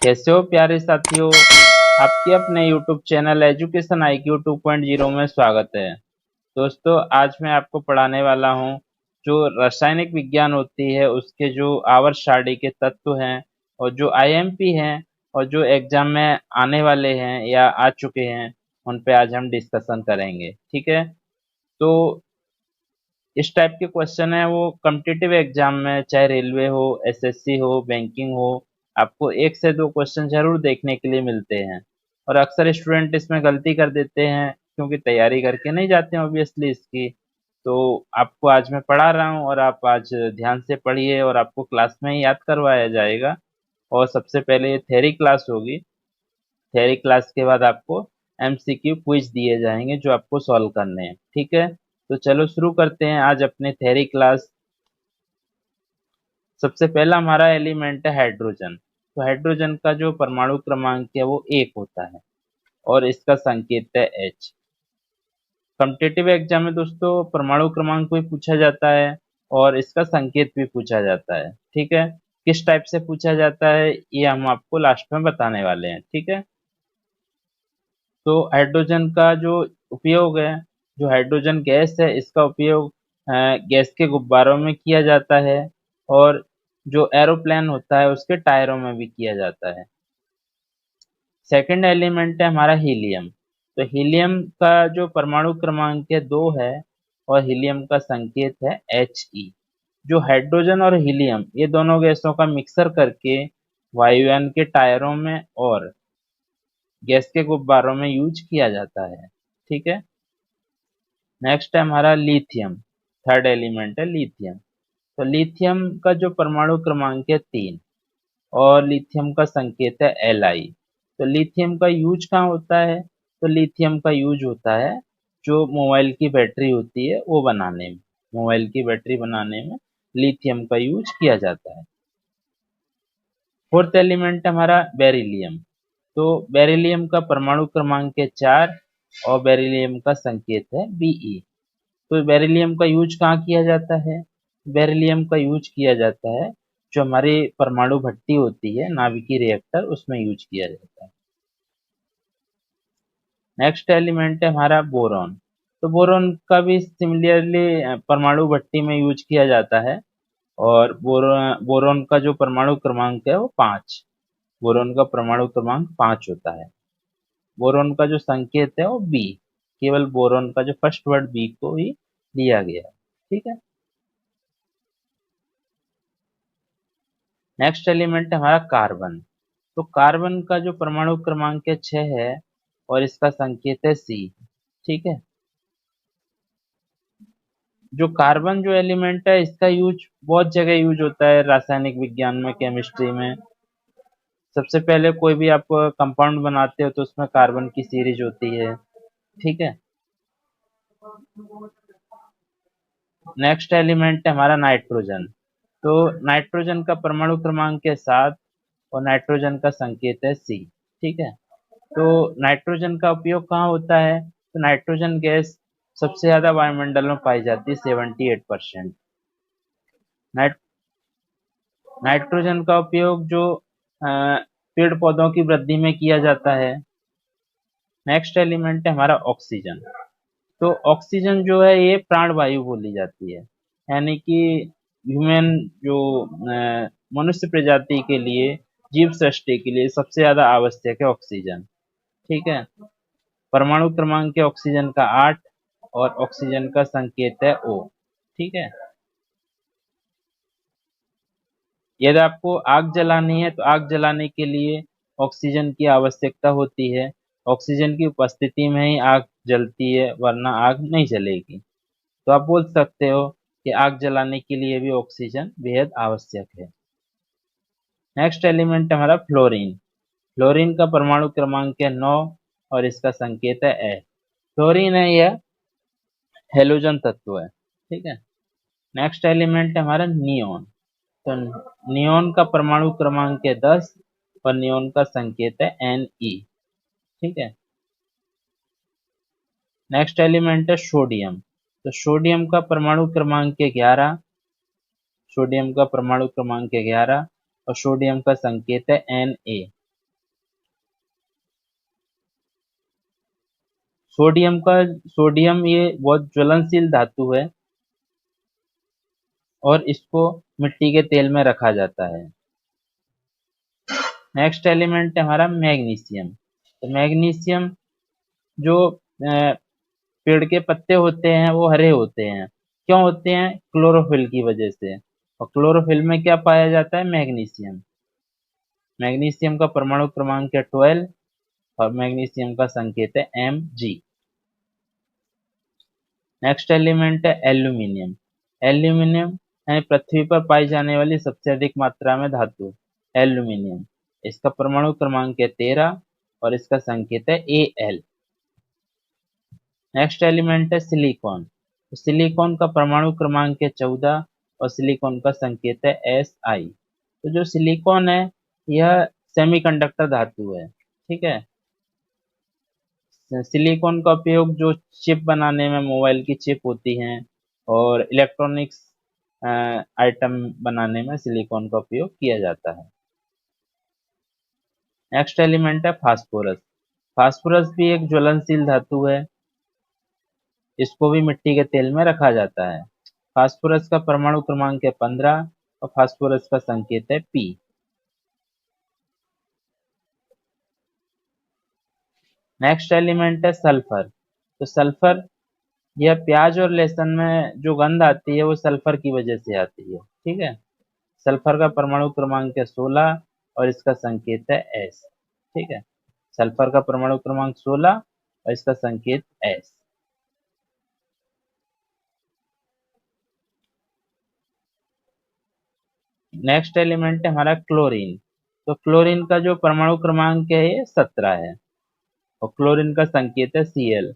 कैसे हो प्यारे साथियों। आपके अपने YouTube चैनल एजुकेशन IQ 2.0 में स्वागत है। दोस्तों, आज मैं आपको पढ़ाने वाला हूँ जो रासायनिक विज्ञान होती है उसके जो आवर्त सारणी के तत्व हैं और जो IMP हैं और जो एग्जाम में आने वाले हैं या आ चुके हैं उन पे आज हम डिस्कशन करेंगे। ठीक है, तो इस टाइप के क्वेश्चन है वो कॉम्पिटिटिव एग्जाम में, चाहे रेलवे हो, SSC हो, बैंकिंग हो, आपको एक से दो क्वेश्चन जरूर देखने के लिए मिलते हैं। और अक्सर स्टूडेंट इसमें गलती कर देते हैं क्योंकि तैयारी करके नहीं जाते हैं ऑब्वियसली इसकी। तो आपको आज मैं पढ़ा रहा हूँ और आप आज ध्यान से पढ़िए और आपको क्लास में ही याद करवाया जाएगा। और सबसे पहले ये थ्योरी क्लास होगी। थ्योरी क्लास के बाद आपको MCQ क्विज दिए जाएंगे जो आपको सॉल्व करने हैं। ठीक है, तो चलो शुरू करते हैं आज अपने थ्योरी क्लास। सबसे पहला हमारा एलिमेंट है हाइड्रोजन। तो हाइड्रोजन का जो परमाणु क्रमांक है वो 1 होता है और इसका संकेत है H। कॉम्पिटिटिव एग्जाम में दोस्तों परमाणु क्रमांक भी पूछा जाता है और इसका संकेत भी पूछा जाता है। ठीक है, किस टाइप से पूछा जाता है ये हम आपको लास्ट में बताने वाले हैं। ठीक है, तो हाइड्रोजन का जो उपयोग है, जो हाइड्रोजन गैस है इसका उपयोग गैस के गुब्बारों में किया जाता है और जो एरोप्लेन होता है उसके टायरों में भी किया जाता है। सेकंड एलिमेंट है हमारा हीलियम। तो हीलियम का जो परमाणु क्रमांक है 2 है और हीलियम का संकेत है He। जो हाइड्रोजन और हीलियम ये दोनों गैसों का मिक्सर करके वायुयान के टायरों में और गैस के गुब्बारों में यूज किया जाता है। ठीक है, नेक्स्ट है हमारा लिथियम। थर्ड एलिमेंट है लिथियम। तो लिथियम का जो परमाणु क्रमांक है 3 और लिथियम का संकेत है Li। तो लिथियम का यूज कहाँ होता है? तो लिथियम का यूज होता है जो मोबाइल की बैटरी होती है वो बनाने में। मोबाइल की बैटरी बनाने में लिथियम का यूज किया जाता है। फोर्थ एलिमेंट है हमारा बेरिलियम। तो बेरिलियम का परमाणु क्रमांक है 4 और बेरिलियम का संकेत है Be। तो बेरिलियम का यूज कहाँ किया जाता है? बेरिलियम का यूज किया जाता है जो हमारी परमाणु भट्टी होती है, नाभिकीय रिएक्टर, उसमें यूज किया जाता है। नेक्स्ट एलिमेंट है हमारा बोरॉन। तो बोरॉन का भी सिमिलरली परमाणु भट्टी में यूज किया जाता है और बोरॉन का जो परमाणु क्रमांक है वो 5। बोरॉन का परमाणु क्रमांक 5 होता है। बोरॉन का जो संकेत है वो बी। केवल बोरॉन का जो फर्स्ट वर्ड बी को ही लिया गया है। ठीक है, नेक्स्ट एलिमेंट है हमारा कार्बन। तो कार्बन का जो परमाणु क्रमांक है 6 है और इसका संकेत है सी। ठीक है, जो कार्बन जो एलिमेंट है इसका यूज बहुत जगह यूज होता है रासायनिक विज्ञान में, केमिस्ट्री में। सबसे पहले कोई भी आप कंपाउंड बनाते हो तो उसमें कार्बन की सीरीज होती है। ठीक है, नेक्स्ट एलिमेंट है हमारा नाइट्रोजन। तो नाइट्रोजन का परमाणु क्रमांक है 7 और नाइट्रोजन का संकेत है सी। ठीक है, तो नाइट्रोजन का उपयोग कहाँ होता है? तो नाइट्रोजन गैस सबसे ज्यादा वायुमंडल में पाई जाती है, 78%। नाइट नाइट्रोजन का उपयोग जो पेड़ पौधों की वृद्धि में किया जाता है। नेक्स्ट एलिमेंट है हमारा ऑक्सीजन। तो ऑक्सीजन जो है ये प्राणवायु बोली जाती है, यानी कि ह्यूमन जो मनुष्य प्रजाति के लिए, जीव सृष्टि के लिए सबसे ज्यादा आवश्यक है ऑक्सीजन। ठीक है, परमाणु क्रमांक है ऑक्सीजन का 8 और ऑक्सीजन का संकेत है O। ठीक है, यदि आपको आग जलानी है तो आग जलाने के लिए ऑक्सीजन की आवश्यकता होती है। ऑक्सीजन की उपस्थिति में ही आग जलती है वरना आग नहीं जलेगी। तो आप बोल सकते हो कि आग जलाने के लिए भी ऑक्सीजन बेहद आवश्यक है। नेक्स्ट एलिमेंट है हमारा फ्लोरीन। फ्लोरीन का परमाणु क्रमांक है 9 और इसका संकेत है ए। फ्लोरीन है यह हेलोजन तत्व है। ठीक है, नेक्स्ट एलिमेंट है हमारा नियोन। तो नियोन का परमाणु क्रमांक है 10 और नियोन का संकेत है Ne। ठीक है, नेक्स्ट एलिमेंट है सोडियम। तो सोडियम का परमाणु क्रमांक है 11। सोडियम का परमाणु क्रमांक है 11 और सोडियम का संकेत है Na। सोडियम ये बहुत ज्वलनशील धातु है और इसको मिट्टी के तेल में रखा जाता है। नेक्स्ट एलिमेंट है हमारा मैग्नीशियम। तो मैग्नीशियम जो पेड़ के पत्ते होते हैं वो हरे होते हैं। क्यों होते हैं? क्लोरोफिल की वजह से। और क्लोरोफिल में क्या पाया जाता है? मैग्नीशियम। मैग्नीशियम का परमाणु क्रमांक है 12 और मैग्नीशियम का संकेत है Mg। नेक्स्ट एलिमेंट है एल्यूमिनियम। एल्यूमिनियम यानी पृथ्वी पर पाई जाने वाली सबसे अधिक मात्रा में धातु एल्यूमिनियम। इसका परमाणु क्रमांक है 13 और इसका संकेत है Al। नेक्स्ट एलिमेंट है सिलिकॉन। तो सिलिकॉन का परमाणु क्रमांक है 14 और सिलिकॉन का संकेत है Si। तो जो सिलिकॉन है यह सेमीकंडक्टर धातु है। ठीक है। सिलिकॉन का उपयोग जो चिप बनाने में, मोबाइल की चिप होती हैं और इलेक्ट्रॉनिक्स आइटम बनाने में सिलिकॉन का उपयोग किया जाता है। नेक्स्ट एलिमेंट है फास्फोरस। फास्फोरस भी एक ज्वलनशील धातु है। इसको भी मिट्टी के तेल में रखा जाता है। फास्फोरस का परमाणु क्रमांक है 15 और फास्फोरस का संकेत है P। नेक्स्ट एलिमेंट है सल्फर। तो सल्फर, यह प्याज और लहसुन में जो गंध आती है वो सल्फर की वजह से आती है। ठीक है। सल्फर का परमाणु क्रमांक है 16 और इसका संकेत है S। ठीक है। सल्फर का परमाणु क्रमांक 16 और इसका संकेत S। नेक्स्ट एलिमेंट है हमारा क्लोरीन। तो क्लोरीन का जो परमाणु क्रमांक है ये 17 है और क्लोरीन का संकेत है Cl।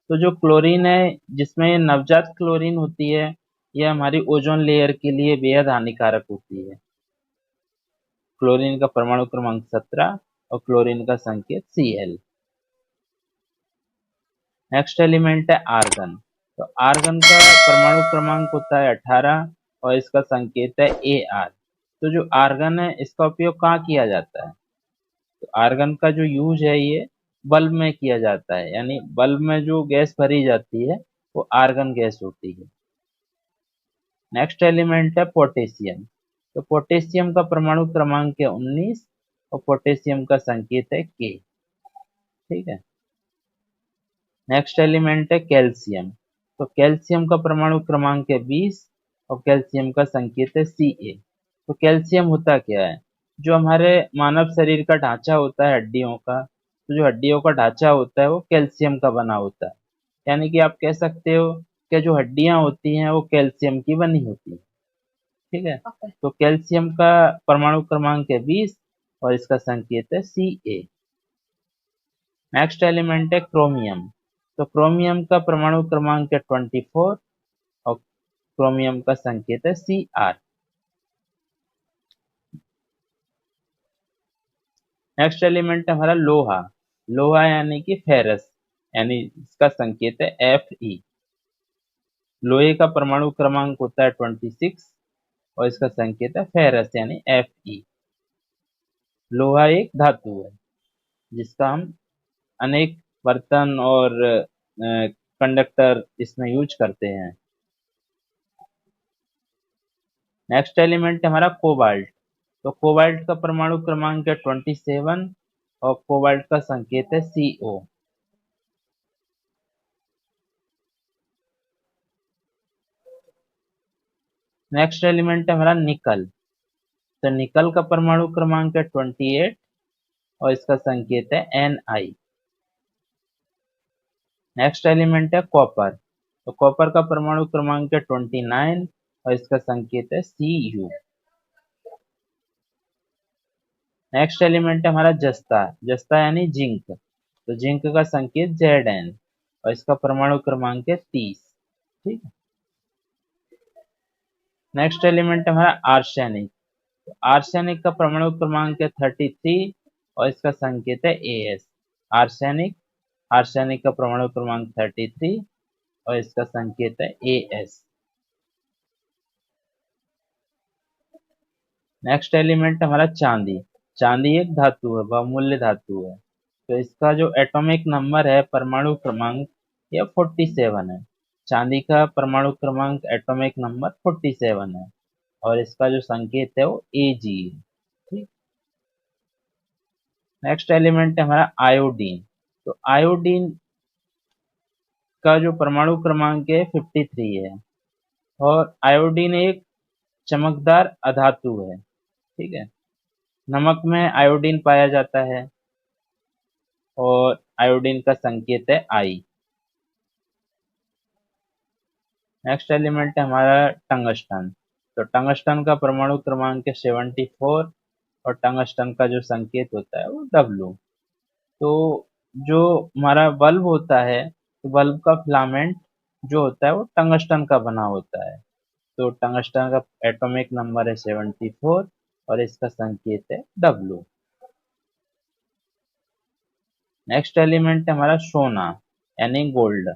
तो जो क्लोरीन है जिसमें ये नवजात क्लोरीन होती है, यह हमारी ओजोन लेयर के लिए बेहद हानिकारक होती है। क्लोरीन का परमाणु क्रमांक 17 और क्लोरीन का संकेत Cl। नेक्स्ट एलिमेंट है आर्गन। तो आर्गन का परमाणु क्रमांक होता है 18 और इसका संकेत है Ar। तो जो आर्गन है इसका उपयोग कहाँ किया जाता है? तो आर्गन का जो यूज है ये बल्ब में किया जाता है, यानी बल्ब में जो गैस भरी जाती है वो आर्गन गैस होती है। नेक्स्ट एलिमेंट है पोटेशियम। तो पोटेशियम का परमाणु क्रमांक है 19 और पोटेशियम का संकेत है K। ठीक है। नेक्स्ट एलिमेंट है कैल्शियम। तो कैल्शियम का परमाणु क्रमांक है 20 और कैल्शियम का संकेत है Ca। तो कैल्शियम होता क्या है? जो हमारे मानव शरीर का ढांचा होता है हड्डियों का, तो जो हड्डियों का ढांचा होता है वो कैल्शियम का बना होता है। यानी कि आप कह सकते हो कि जो हड्डियां होती हैं वो कैल्शियम की बनी होती है। ठीक है। तो कैल्शियम का परमाणु क्रमांक है 20 और इसका संकेत है Ca। नेक्स्ट एलिमेंट है क्रोमियम। तो क्रोमियम का परमाणु क्रमांक है 24 और क्रोमियम का संकेत है Cr। नेक्स्ट एलिमेंट है हमारा लोहा। लोहा यानी कि फेरस, यानी इसका संकेत है Fe। लोहे का परमाणु क्रमांक होता है 26 और इसका संकेत है फेरस यानी Fe। लोहा एक धातु है जिसका हम अनेक बर्तन और कंडक्टर इसमें यूज करते हैं। नेक्स्ट एलिमेंट है हमारा कोबाल्ट। तो कोबाल्ट का परमाणु क्रमांक है 27 और कोबाल्ट का संकेत है Co। नेक्स्ट एलिमेंट है हमारा निकल। तो निकल का परमाणु क्रमांक है 28 और इसका संकेत है Ni। नेक्स्ट एलिमेंट है कॉपर। तो कॉपर का परमाणु क्रमांक है 29 और इसका संकेत है Cu। नेक्स्ट एलिमेंट है हमारा जस्ता। जस्ता यानी जिंक। तो जिंक का संकेत Zn और इसका परमाणु क्रमांक है 30। ठीक है। नेक्स्ट एलिमेंट है हमारा आर्सेनिक। तो आर्सेनिक का परमाणु क्रमांक है 33 और इसका संकेत है As। आर्सेनिक, आर्सेनिक का परमाणु क्रमांक 33 और इसका संकेत है As। नेक्स्ट एलिमेंट हमारा चांदी। चांदी एक धातु है, बहुमूल्य धातु है। तो इसका जो एटॉमिक नंबर है परमाणु क्रमांक यह 47 है। चांदी का परमाणु क्रमांक एटॉमिक नंबर 47 है और इसका जो संकेत है वो Ag है। ठीक। नेक्स्ट एलिमेंट है हमारा आयोडीन। तो आयोडीन का जो परमाणु क्रमांक है 53 है और आयोडीन एक चमकदार अधातु है। ठीक है। नमक में आयोडीन पाया जाता है और आयोडीन का संकेत है आई। नेक्स्ट एलिमेंट है हमारा टंगस्टन। तो टंगस्टन का परमाणु क्रमांक है 74 और टंगस्टन का जो संकेत होता है वो डब्लू। तो जो हमारा बल्ब होता है तो बल्ब का फिलामेंट जो होता है वो टंगस्टन का बना होता है। तो टंगस्टन का एटॉमिक नंबर है 74 और इसका संकेत है डब्लू। नेक्स्ट एलिमेंट है हमारा सोना यानी गोल्ड।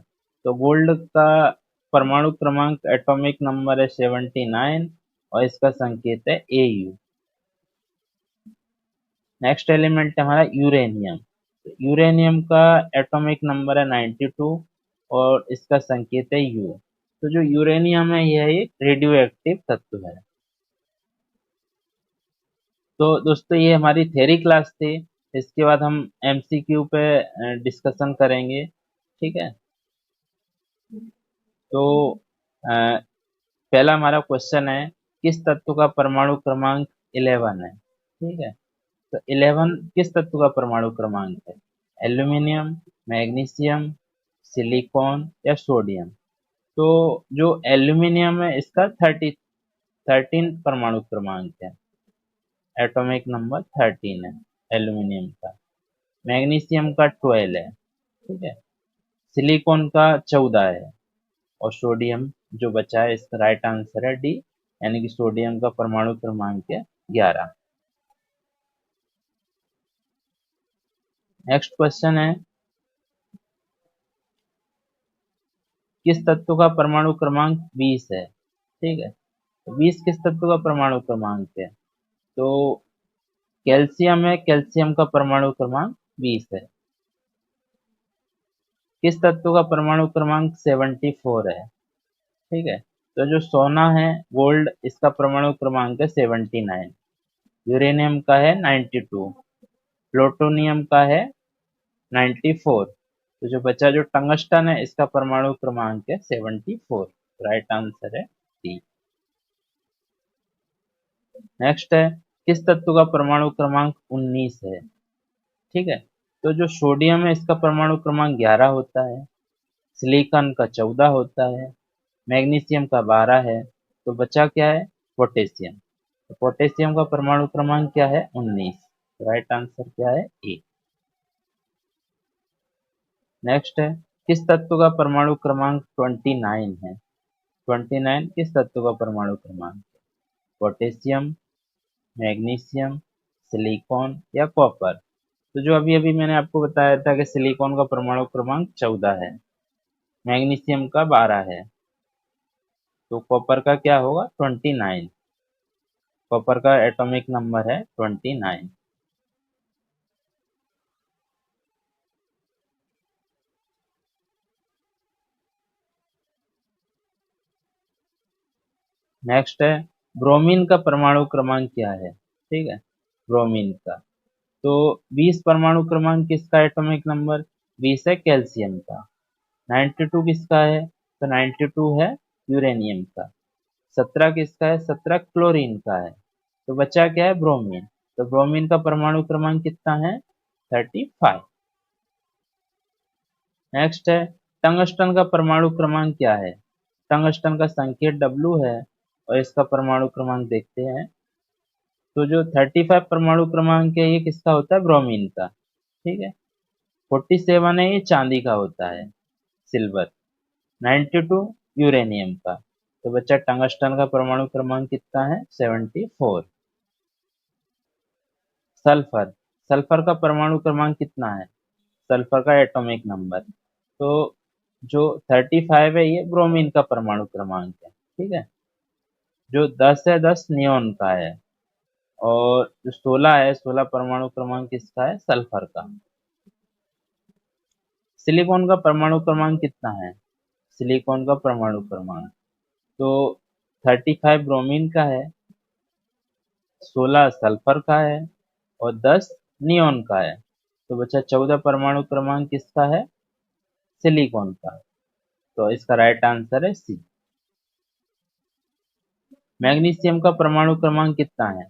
तो गोल्ड का परमाणु क्रमांक एटॉमिक नंबर है 79 और इसका संकेत है Au। नेक्स्ट एलिमेंट है हमारा यूरेनियम। तो यूरेनियम का एटॉमिक नंबर है 92 और इसका संकेत है U। तो जो यूरेनियम है यह एक रेडियो एक्टिव तत्व है। तो दोस्तों ये हमारी थ्योरी क्लास थी। इसके बाद हम एमसीक्यू पे डिस्कशन करेंगे। ठीक है। तो अ, पहला हमारा क्वेश्चन है किस तत्व का परमाणु क्रमांक 11 है। ठीक है। तो 11 किस तत्व का परमाणु क्रमांक है? एल्यूमिनियम, मैग्नीशियम, सिलिकॉन या सोडियम? तो जो एल्यूमिनियम है इसका 13 परमाणु क्रमांक है। एटॉमिक नंबर 13 है एल्यूमिनियम का। मैग्नीशियम का 12 है। ठीक है। सिलिकॉन का 14 है और सोडियम जो बचा है इसका राइट आंसर है डी यानी कि सोडियम का परमाणु क्रमांक है 11। नेक्स्ट क्वेश्चन है किस तत्व का परमाणु क्रमांक 20 है। ठीक है। तो 20 किस तत्व का परमाणु क्रमांक है? तो कैल्शियम है, कैल्शियम का परमाणु क्रमांक 20 है। किस तत्व का परमाणु क्रमांक 74 है? ठीक है। तो जो सोना है गोल्ड इसका परमाणु क्रमांक है 79। यूरेनियम का है 92। प्लूटोनियम का है 94। तो जो बचा जो टंगस्टन है इसका परमाणु क्रमांक है 74। राइट आंसर है डी। नेक्स्ट है किस तत्व का परमाणु क्रमांक 19 है। ठीक है। तो जो सोडियम है इसका परमाणु क्रमांक 11 होता है। सिलिकॉन का 14 होता है। मैग्नीशियम का 12 है। तो बचा क्या है? पोटेशियम। तो पोटेशियम का परमाणु क्रमांक क्या है? 19। राइट आंसर क्या है? ए। नेक्स्ट है किस तत्व का परमाणु क्रमांक 29 है। 29 किस तत्व का परमाणु क्रमांक है? पोटेशियम, मैग्नीशियम, सिलिकॉन या कॉपर? तो जो अभी अभी मैंने आपको बताया था कि सिलिकॉन का परमाणु क्रमांक 14 है, मैग्नीशियम का 12 है, तो कॉपर का क्या होगा? 29। कॉपर का एटॉमिक नंबर है 29। नेक्स्ट है ब्रोमीन का परमाणु क्रमांक क्या है। ठीक है। ब्रोमीन का तो 20 परमाणु क्रमांक किसका एटॉमिक नंबर? 20 है कैल्शियम का। 92 किसका है? तो 92 है यूरेनियम का। 17 किसका है? 17 क्लोरीन का है। तो बचा क्या है? ब्रोमीन। तो ब्रोमीन का परमाणु क्रमांक कितना है? 35। नेक्स्ट है टंगस्टन का परमाणु क्रमांक क्या है? टंगस्टन का संकेत डब्लू है और इसका परमाणु क्रमांक देखते हैं। तो जो 35 परमाणु क्रमांक है ये किसका होता है? ब्रोमीन का। ठीक है। 47 है ये चांदी का होता है, सिल्वर। 92 यूरेनियम का। तो बच्चा टंगस्टन का परमाणु क्रमांक कितना है? 74। सल्फर। सल्फर का परमाणु क्रमांक कितना है? सल्फर का एटॉमिक नंबर तो जो 35 है ये ब्रोमीन का परमाणु क्रमांक है। ठीक है। जो 10 है 10 नियोन का है और जो 16 है 16 परमाणु क्रमांक किसका है? सल्फर का। सिलिकॉन का परमाणु क्रमांक कितना है? सिलिकॉन का परमाणु क्रमांक तो 35 ब्रोमीन का है, 16 सल्फर का है और 10 नियोन का है। तो बचा 14 परमाणु क्रमांक किसका है? सिलिकॉन का। तो इसका राइट आंसर है सी। मैग्नीशियम का परमाणु क्रमांक कितना है?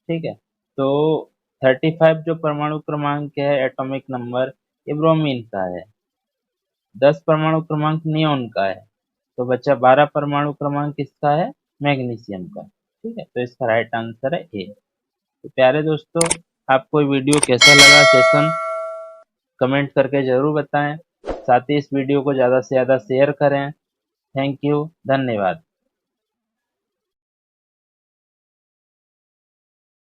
ठीक है, तो 35 जो परमाणु क्रमांक है एटॉमिक नंबर, ये ब्रोमीन का है। 10 परमाणु क्रमांक नियोन का है। तो बचा 12 परमाणु क्रमांक किसका है? मैग्नीशियम का। ठीक है, तो इसका राइट आंसर है ए। तो प्यारे दोस्तों, आपको ये वीडियो कैसा लगा सेशन कमेंट करके जरूर बताएं। साथ ही इस वीडियो को ज़्यादा से ज़्यादा शेयर करें। थैंक यू, धन्यवाद।